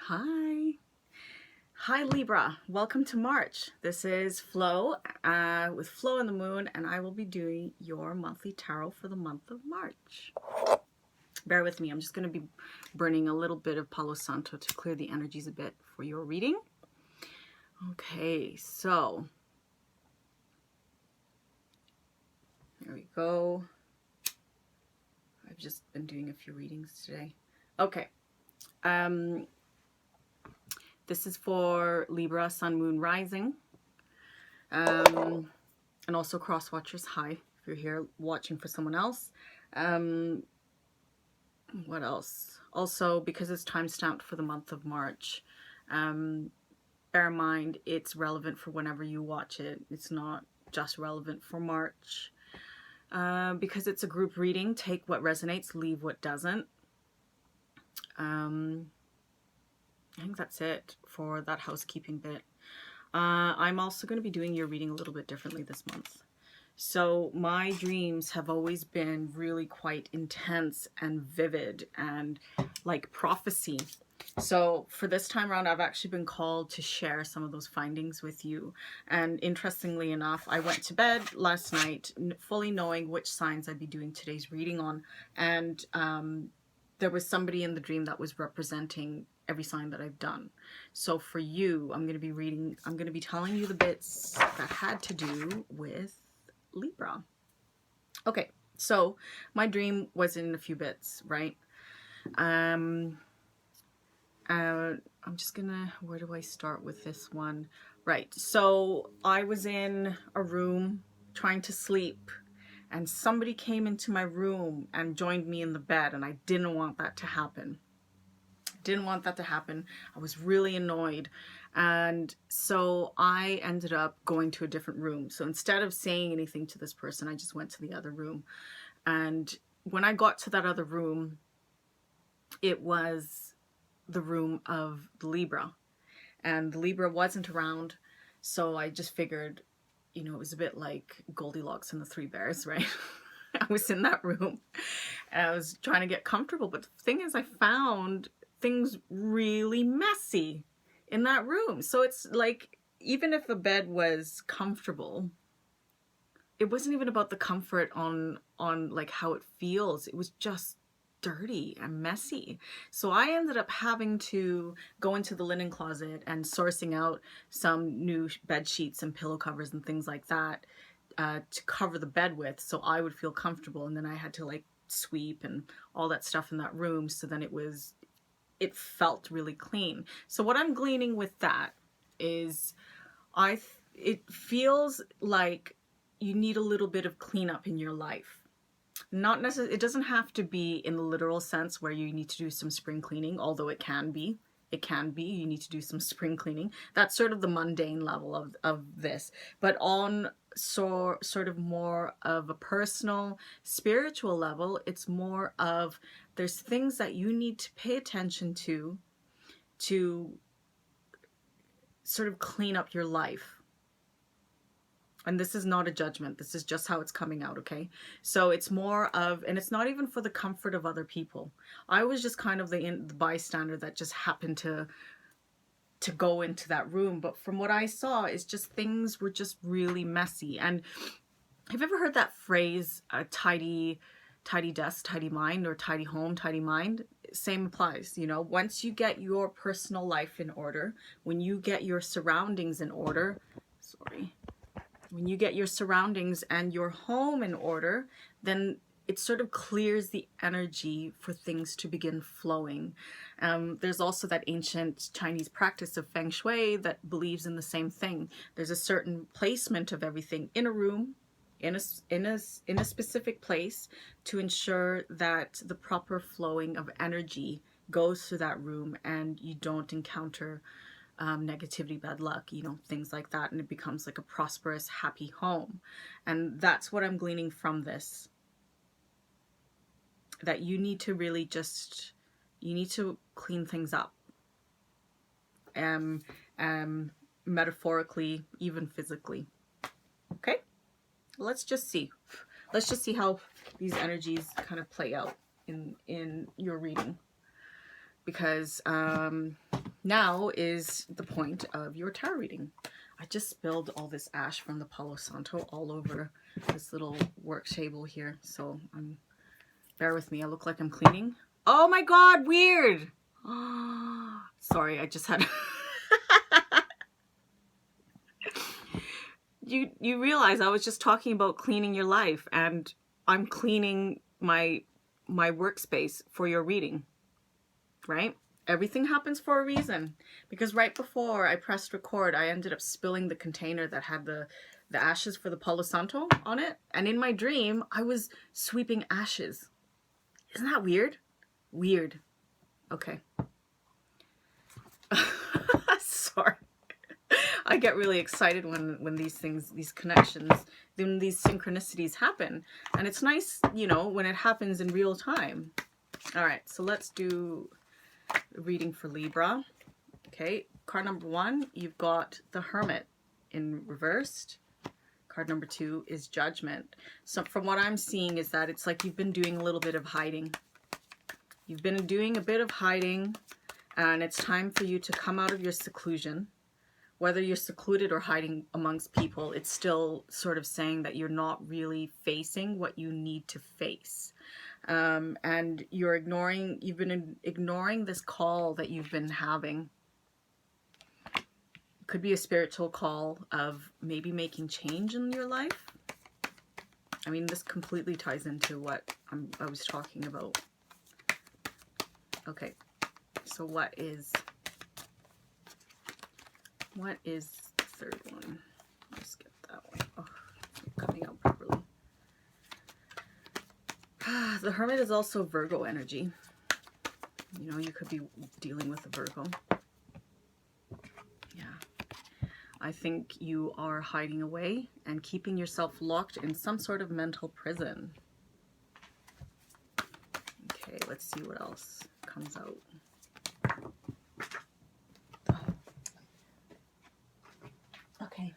Hi. Hi Libra, welcome to March. This is Flo with Flo and the Moon, and I will be doing your monthly tarot for the month of March. Bear with me, I'm just going to be burning a little bit of Palo Santo to clear the energies a bit for your reading. Okay, so there we go. I've just been doing a few readings today. Okay. This is for Libra, Sun, Moon, Rising. And also cross watchers. Hi, if you're here watching for someone else. What else? Also, because it's time stamped for the month of March, bear in mind it's relevant for whenever you watch it. It's not just relevant for March. Because it's a group reading, take what resonates, leave what doesn't. I think that's it for that housekeeping bit. I'm also going to be doing your reading a little bit differently this month. So my dreams have always been really quite intense and vivid and like prophecy. So for this time around, I've actually been called to share some of those findings with you. And interestingly enough, I went to bed last night fully knowing which signs I'd be doing today's reading on. And there was somebody in the dream that was representing every sign that I've done. So for you, I'm going to be telling you the bits that had to do with Libra. Okay, so my dream was in a few bits, right? I'm just gonna, where do I start with this one? Right, so I was in a room trying to sleep, and somebody came into my room and joined me in the bed, and I didn't want that to happen. I was really annoyed. And so I ended up going to a different room. So instead of saying anything to this person, I just went to the other room. And when I got to that other room, it was the room of the Libra. And the Libra wasn't around. So I just figured, you know, it was a bit like Goldilocks and the Three Bears, right? I was in that room and I was trying to get comfortable. But the thing is, I found things really messy in that room. So it's like, even if the bed was comfortable, it wasn't even about the comfort on like how it feels. It was just dirty and messy. So I ended up having to go into the linen closet and sourcing out some new bed sheets and pillow covers and things like that to cover the bed with, so I would feel comfortable. And then I had to like sweep and all that stuff in that room, so then it felt really clean. So what I'm gleaning with that is it feels like you need a little bit of cleanup in your life. Not necessarily, it doesn't have to be in the literal sense where you need to do some spring cleaning, although it can be. You need to do some spring cleaning. That's sort of the mundane level of this. But on sort of more of a personal, spiritual level, it's more of, there's things that you need to pay attention to sort of clean up your life. And this is not a judgment. This is just how it's coming out, okay? So it's more of, and it's not even for the comfort of other people. I was just kind of the bystander that just happened to go into that room. But from what I saw, it's just things were just really messy. And have you ever heard that phrase, tidy desk, tidy mind, or tidy home, tidy mind? Same applies, you know. Once you get your personal life in order, when you get your surroundings in order, when you get your surroundings and your home in order, then it sort of clears the energy for things to begin flowing. There's also that ancient Chinese practice of feng shui that believes in the same thing. There's a certain placement of everything in a room, in a specific place, to ensure that the proper flowing of energy goes through that room and you don't encounter negativity, bad luck, you know, things like that, and it becomes like a prosperous, happy home. And that's what I'm gleaning from this, that you need to really just, you need to clean things up, metaphorically, even physically. Okay, let's just see how these energies kind of play out in your reading, because Now is the point of your tarot reading. I just spilled all this ash from the Palo Santo all over this little work table here. So bear with me. I look like I'm cleaning. Oh my God, weird. Oh, sorry, I just had... You realize I was just talking about cleaning your life, and I'm cleaning my workspace for your reading, right? Everything happens for a reason, because right before I pressed record, I ended up spilling the container that had the ashes for the Palo Santo on it. And in my dream, I was sweeping ashes. Isn't that weird? Weird. Okay. Sorry. I get really excited when these things, these connections, when these synchronicities happen. And it's nice, you know, when it happens in real time. All right, so let's do a reading for Libra. Okay, card number 1, you've got the Hermit in reversed. Card number 2 is Judgment. So from what I'm seeing is that it's like you've been doing a little bit of hiding. You've been doing a bit of hiding, and it's time for you to come out of your seclusion. Whether you're secluded or hiding amongst people, it's still sort of saying that you're not really facing what you need to face. And you've been ignoring this call that you've been having. It could be a spiritual call of maybe making change in your life. I mean, this completely ties into what I was talking about. Okay, so what is the third one? Let's get that one. Oh, it's not coming out properly. The Hermit is also Virgo energy. You know, you could be dealing with a Virgo. Yeah. I think you are hiding away and keeping yourself locked in some sort of mental prison. Okay, let's see what else comes out. Okay.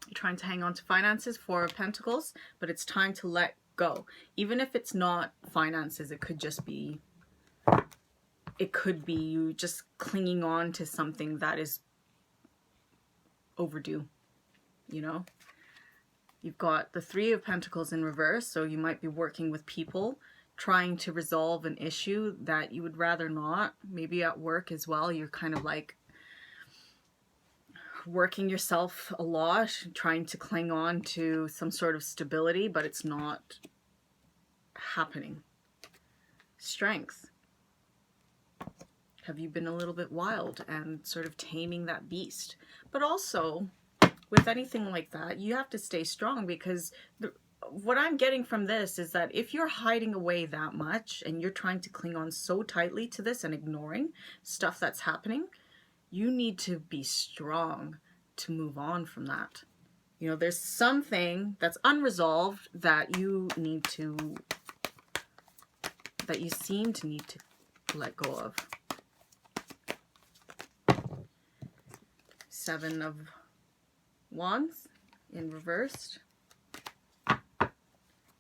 You're trying to hang on to finances, 4 of Pentacles, but it's time to let go. Even if it's not finances, it could just be, you just clinging on to something that is overdue, you know? You've got the 3 of Pentacles in reverse, so you might be working with people, trying to resolve an issue that you would rather not. Maybe at work as well, you're kind of like working yourself a lot, trying to cling on to some sort of stability, but it's not happening. Strength. Have you been a little bit wild and sort of taming that beast? But also, with anything like that, you have to stay strong, because what I'm getting from this is that if you're hiding away that much and you're trying to cling on so tightly to this and ignoring stuff that's happening, you need to be strong to move on from that. You know, there's something that's unresolved that you need to, that you seem to need to let go of. 7 of Wands in reversed.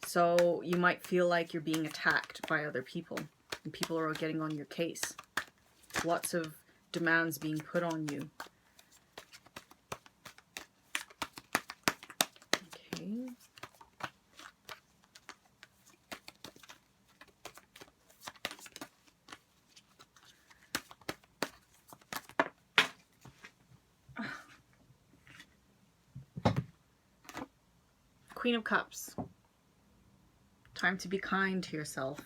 So you might feel like you're being attacked by other people, and people are getting on your case. Lots of demands being put on you. Okay. Queen of Cups. Time to be kind to yourself.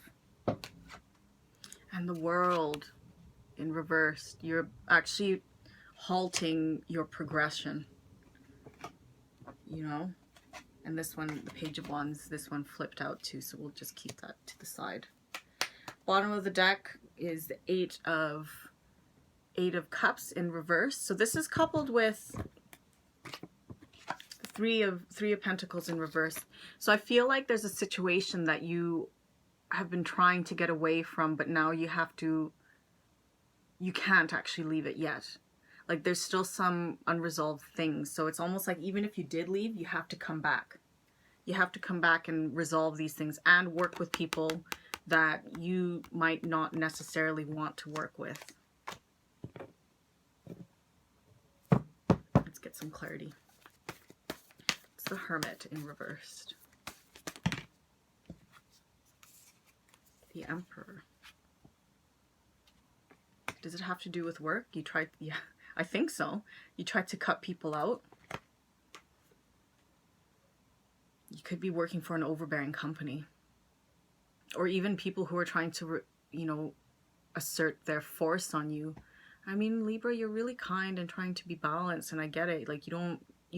And the World in reverse. You're actually halting your progression, you know? And this one, the Page of Wands, this one flipped out too, so we'll just keep that to the side. Bottom of the deck is the 8 of Cups in reverse. So this is coupled with three of Pentacles in reverse. So I feel like there's a situation that you have been trying to get away from, but now you can't actually leave it yet. Like there's still some unresolved things. So it's almost like even if you did leave, you have to come back. You have to come back and resolve these things and work with people that you might not necessarily want to work with. Let's get some clarity. It's the Hermit in reversed. The Emperor. Does it have to do with work? You tried, yeah, I think so. You tried to cut people out. You could be working for an overbearing company. Or even people who are trying to, you know, assert their force on you. I mean, Libra, you're really kind and trying to be balanced, and I get it. Like, you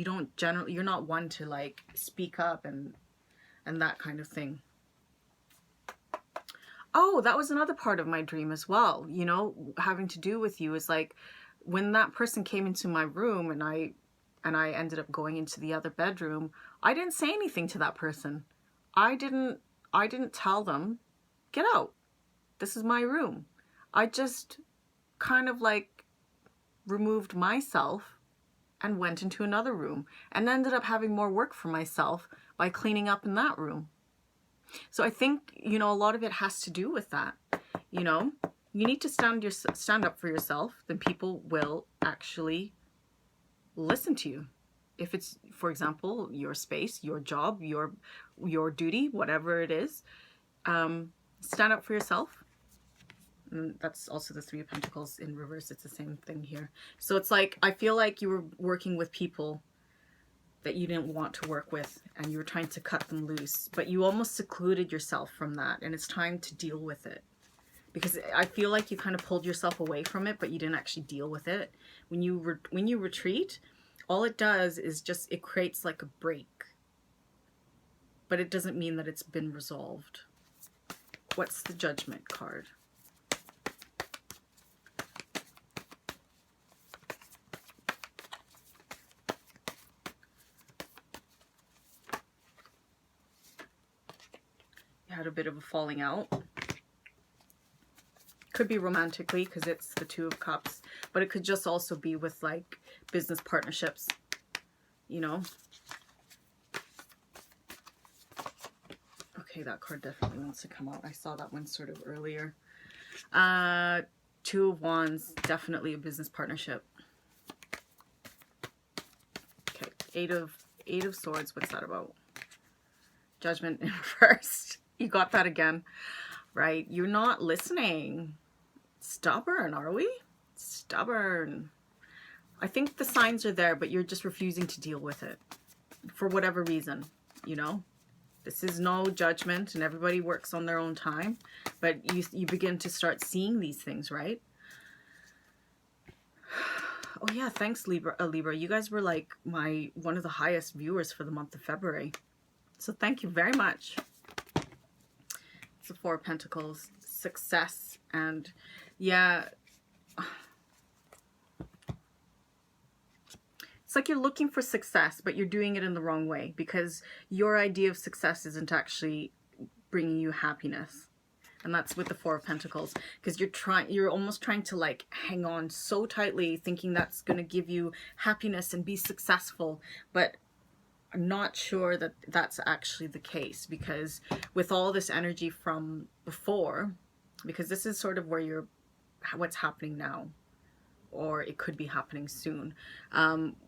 don't generally, you're not one to like speak up and that kind of thing. Oh, that was another part of my dream as well, you know, having to do with you. Is like when that person came into my room and I ended up going into the other bedroom, I didn't say anything to that person. I didn't tell them, get out. This is my room. I just kind of like removed myself and went into another room and ended up having more work for myself by cleaning up in that room. So I think, you know, a lot of it has to do with that. You know, you need to stand up for yourself, then people will actually listen to you. If it's, for example, your space, your job, your duty, whatever it is, stand up for yourself. And that's also the Three of Pentacles in reverse. It's the same thing here. So it's like, I feel like you were working with people that you didn't want to work with, and you were trying to cut them loose, but you almost secluded yourself from that, and it's time to deal with it. Because I feel like you kind of pulled yourself away from it, but you didn't actually deal with it. When you retreat, all it does is just, it creates like a break. But it doesn't mean that it's been resolved. What's the Judgment card? You had a bit of a falling out. Could be romantically because it's the Two of Cups, but it could just also be with like business partnerships, you know. Okay, that card definitely wants to come out. I saw that one sort of earlier. Two of Wands, definitely a business partnership. Okay, Eight of Swords, what's that about? Judgment in reverse. You got that again, right? You're not listening. Stubborn, are we? Stubborn. I think the signs are there, but you're just refusing to deal with it for whatever reason, you know. This is no judgment, and everybody works on their own time, but you begin to start seeing these things, right? Oh yeah, thanks Libra. Libra, you guys were like one of the highest viewers for the month of February, so thank you very much. It's the Four of Pentacles, success, and yeah, it's like you're looking for success, but you're doing it in the wrong way, because your idea of success isn't actually bringing you happiness. And that's with the Four of Pentacles, because you're almost trying to like hang on so tightly, thinking that's going to give you happiness and be successful, but I'm not sure that that's actually the case, because with all this energy from before, because this is sort of where what's happening now, or it could be happening soon.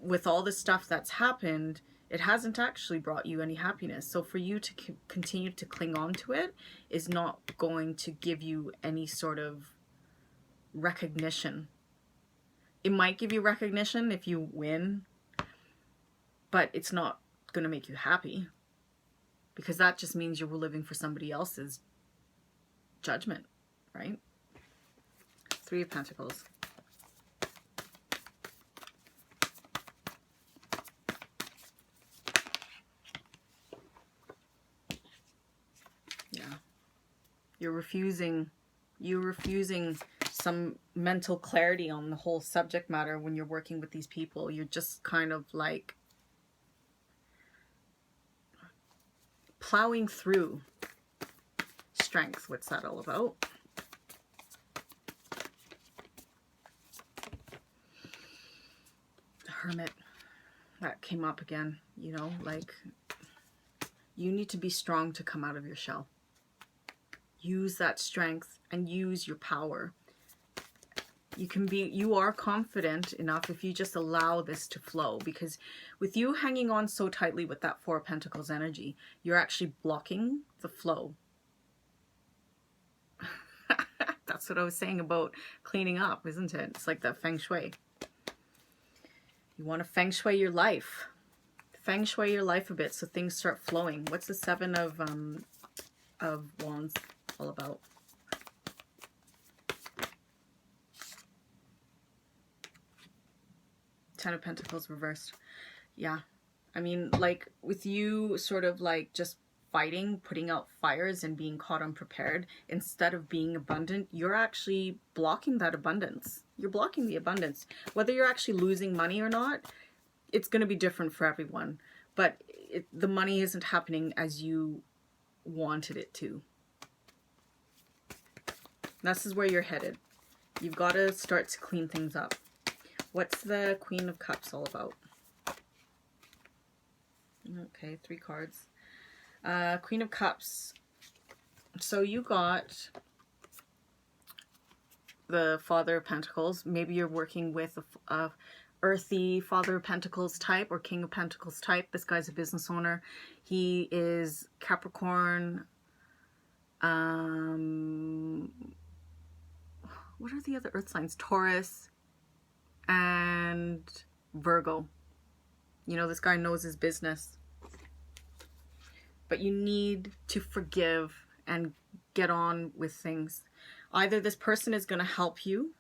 With all the stuff that's happened, it hasn't actually brought you any happiness. So for you to continue to cling on to it is not going to give you any sort of recognition. It might give you recognition if you win, but it's not going to make you happy, because that just means you're living for somebody else's judgment, right? Three of Pentacles. Yeah. You're refusing some mental clarity on the whole subject matter when you're working with these people. You're just kind of like plowing through. Strength, what's that all about? Hermit, that came up again, you know, like you need to be strong to come out of your shell. use that strength and use your power. You are confident enough if you just allow this to flow, because with you hanging on so tightly with that Four of Pentacles energy, you're actually blocking the flow. That's what I was saying about cleaning up, isn't it? It's like that feng shui. You want to feng shui your life. Feng shui your life a bit so things start flowing. What's the Seven of Wands all about? Ten of Pentacles reversed. Yeah. I mean, like with you sort of like just fighting, putting out fires and being caught unprepared, instead of being abundant, you're actually blocking that abundance. You're blocking the abundance. Whether you're actually losing money or not, it's going to be different for everyone. But the money isn't happening as you wanted it to. This is where you're headed. You've got to start to clean things up. What's the Queen of Cups all about? Okay, 3 cards. Queen of Cups. So you got the Father of Pentacles. Maybe you're working with a earthy Father of Pentacles type or King of Pentacles type. This guy's a business owner. He is Capricorn. What are the other earth signs? Taurus and Virgo. You know, this guy knows his business. But you need to forgive and get on with things. Either this person is going to help you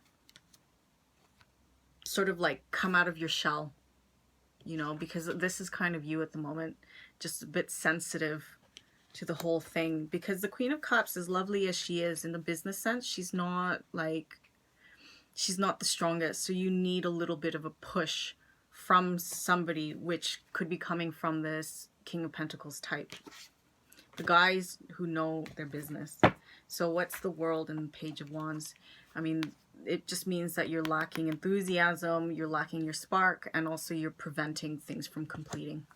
sort of like come out of your shell, you know, because this is kind of you at the moment, just a bit sensitive to the whole thing. Because the Queen of Cups, as lovely as she is in the business sense, she's not the strongest. So you need a little bit of a push from somebody, which could be coming from this King of Pentacles type. The guys who know their business. So what's the World and Page of Wands? I mean, it just means that you're lacking enthusiasm, you're lacking your spark, and also you're preventing things from completing.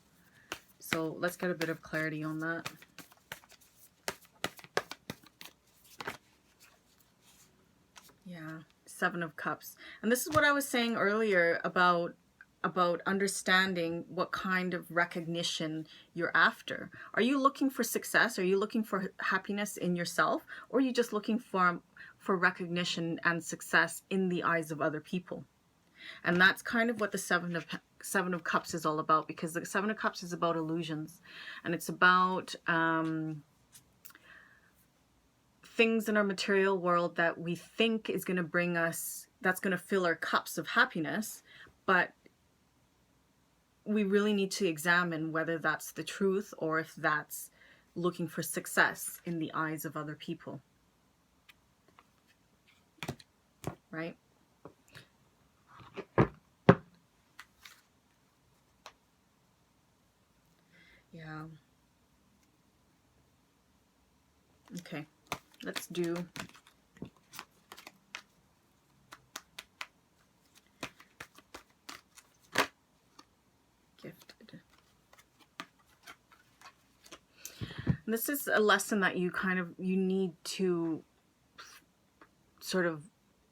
So let's get a bit of clarity on that. Yeah, Seven of Cups. And this is what I was saying earlier about understanding what kind of recognition you're after. Are you looking for success? Are you looking for happiness in yourself? Or are you just looking for recognition and success in the eyes of other people? And that's kind of what the Seven of Cups is all about, because the Seven of Cups is about illusions. And it's about things in our material world that we think is going to bring us, that's going to fill our cups of happiness. But we really need to examine whether that's the truth or if that's looking for success in the eyes of other people. Right? Yeah. Okay. Let's do Gifted. And this is a lesson that you need to sort of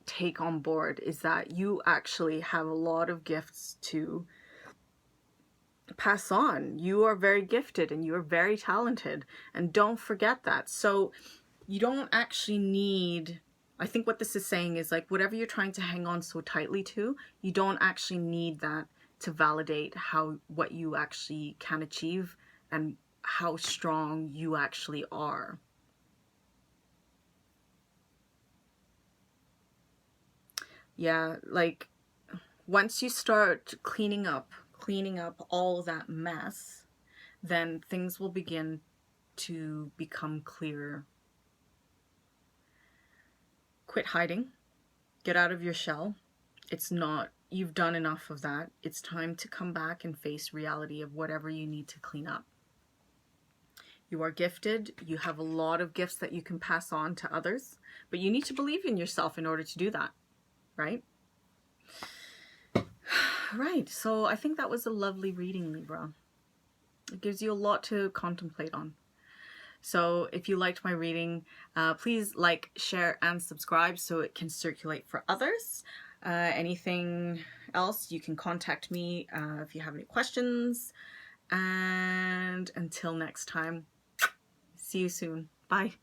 take on board, is that you actually have a lot of gifts to pass on. You are very gifted and you are very talented, and don't forget that. So you don't actually need, I think what this is saying is like, whatever you're trying to hang on so tightly to, you don't actually need that to validate what you actually can achieve and how strong you actually are. Yeah, like once you start cleaning up all that mess, then things will begin to become clearer. Quit hiding. Get out of your shell. You've done enough of that. It's time to come back and face reality of whatever you need to clean up. You are gifted. You have a lot of gifts that you can pass on to others, but you need to believe in yourself in order to do that, right? Right, so I think that was a lovely reading, Libra. It gives you a lot to contemplate on. So if you liked my reading, please like, share, and subscribe so it can circulate for others. Anything else, you can contact me if you have any questions. And until next time, see you soon. Bye.